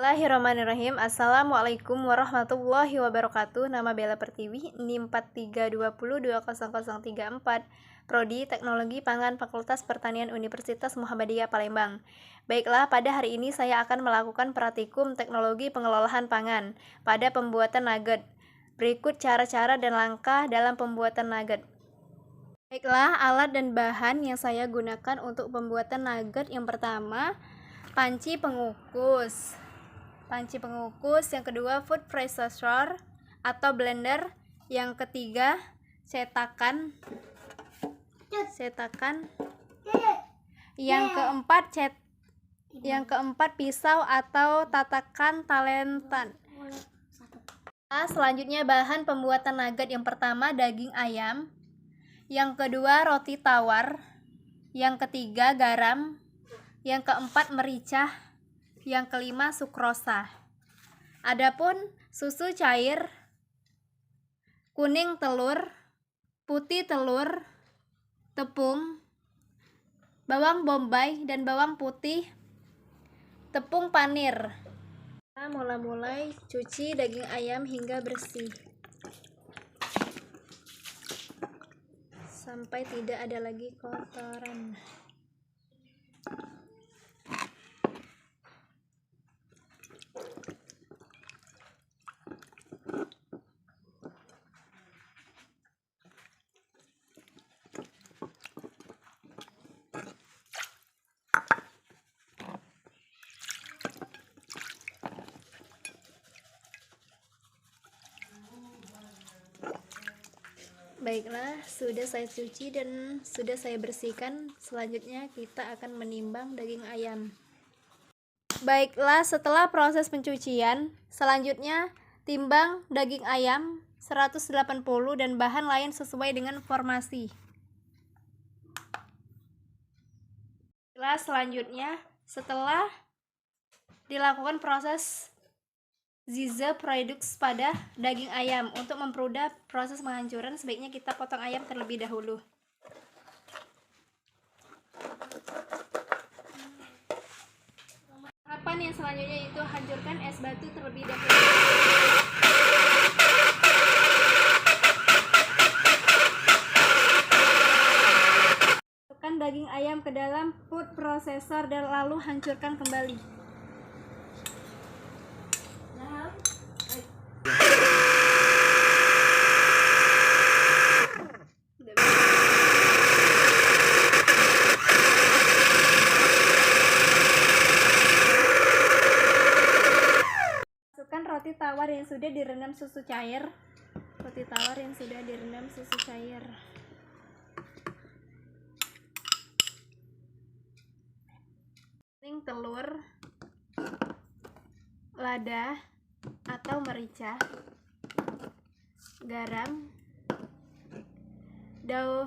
Bismillahirrahmanirrahim. Assalamualaikum warahmatullahi wabarakatuh. Nama Bella Pertiwi, NIM 4320200034, Prodi Teknologi Pangan Fakultas Pertanian Universitas Muhammadiyah Palembang. Baiklah, pada hari ini saya akan melakukan praktikum teknologi pengelolaan pangan pada pembuatan nugget. Berikut cara-cara dan langkah dalam pembuatan nugget. Baiklah, alat dan bahan yang saya gunakan untuk pembuatan nugget. Yang pertama, panci pengukus. Yang kedua, food processor atau blender. Yang ketiga, cetakan. Yang keempat, pisau atau tatakan talentan. Selanjutnya, bahan pembuatan nugget. Yang pertama, daging ayam. Yang kedua, roti tawar. Yang ketiga, garam. Yang keempat, merica. Yang kelima, sukrosa. Adapun susu cair, kuning telur, putih telur, tepung, bawang bombay dan bawang putih, tepung panir. Kita mulai cuci daging ayam hingga bersih sampai tidak ada lagi kotoran. Baiklah, sudah saya cuci dan sudah saya bersihkan. Selanjutnya kita akan menimbang daging ayam. Baiklah, setelah proses pencucian, selanjutnya timbang daging ayam 180 dan bahan lain sesuai dengan formasi. Selanjutnya, setelah dilakukan proses Zize Produks pada daging ayam, untuk mempermudah proses penghancuran, sebaiknya kita potong ayam terlebih dahulu. Tahapan yang selanjutnya yaitu hancurkan es batu terlebih dahulu. Masukkan daging ayam ke dalam food processor dan lalu hancurkan kembali. Roti tawar yang sudah direndam susu cair. Kuning telur, lada atau merica, garam,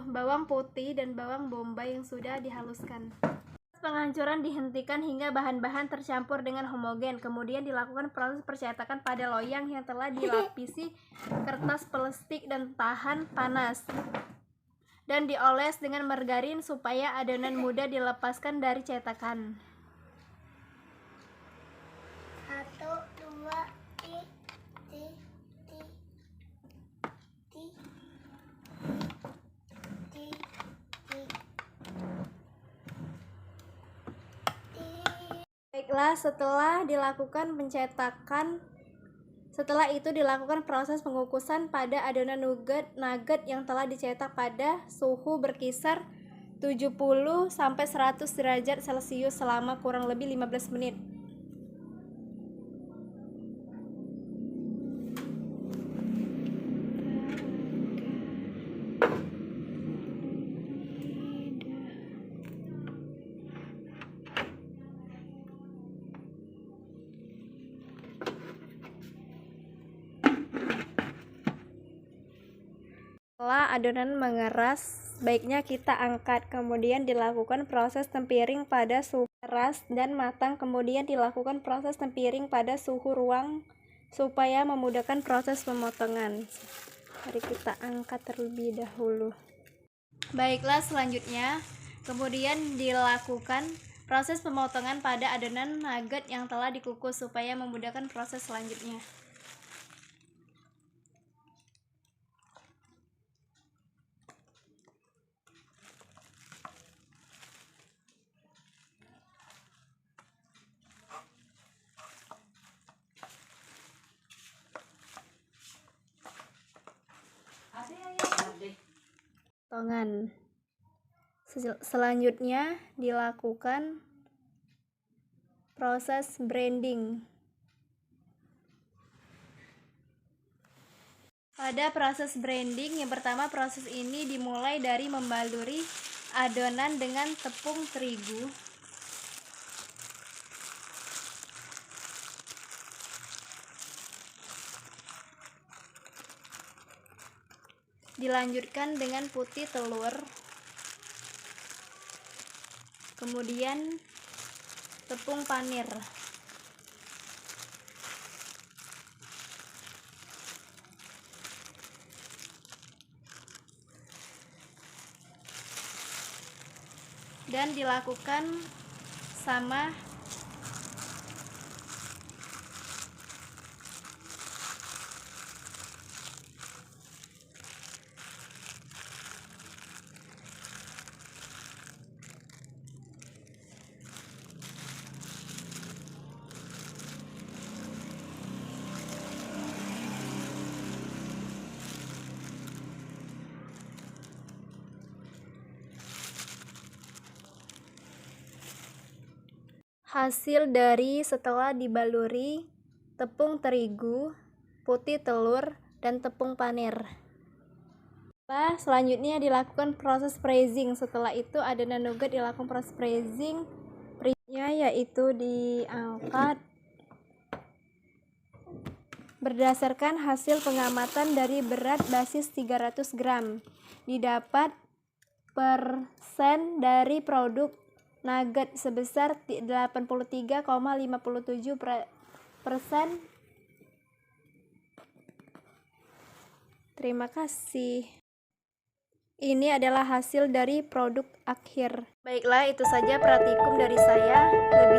bawang putih dan bawang bombay yang sudah dihaluskan. Penghancuran dihentikan hingga bahan-bahan tercampur dengan homogen. Kemudian dilakukan proses percetakan pada loyang yang telah dilapisi kertas plastik dan tahan panas, dan dioles dengan margarin supaya adonan mudah dilepaskan dari cetakan. 1, 2, 3. Baiklah, setelah itu dilakukan proses pengukusan pada adonan nugget yang telah dicetak pada suhu berkisar 70 sampai 100 derajat Celcius selama kurang lebih 15 menit. Setelah adonan mengeras, baiknya kita angkat. Kemudian dilakukan proses tempiring pada suhu keras dan matang. Kemudian dilakukan proses tempiring pada suhu ruang supaya memudahkan proses pemotongan. Mari kita angkat terlebih dahulu. Baiklah, selanjutnya kemudian dilakukan Proses pemotongan pada adonan nugget yang telah dikukus supaya memudahkan proses selanjutnya. Potongan. Selanjutnya dilakukan proses branding. Pada proses branding, yang pertama proses ini dimulai dari membaluri adonan dengan tepung terigu. Dilanjutkan dengan putih telur. Kemudian tepung panir. Dan dilakukan sama hasil dari setelah dibaluri tepung terigu, putih telur, dan tepung panir. Selanjutnya dilakukan proses freezing. Setelah itu adonan nugget dilakukan proses freezing. Yaitu diangkat berdasarkan hasil pengamatan dari berat basis 300 gram. Didapat persen dari produk nugget sebesar 83,57%. Terima kasih. Ini adalah hasil dari produk akhir. Baiklah, itu saja praktikum dari saya. Lebih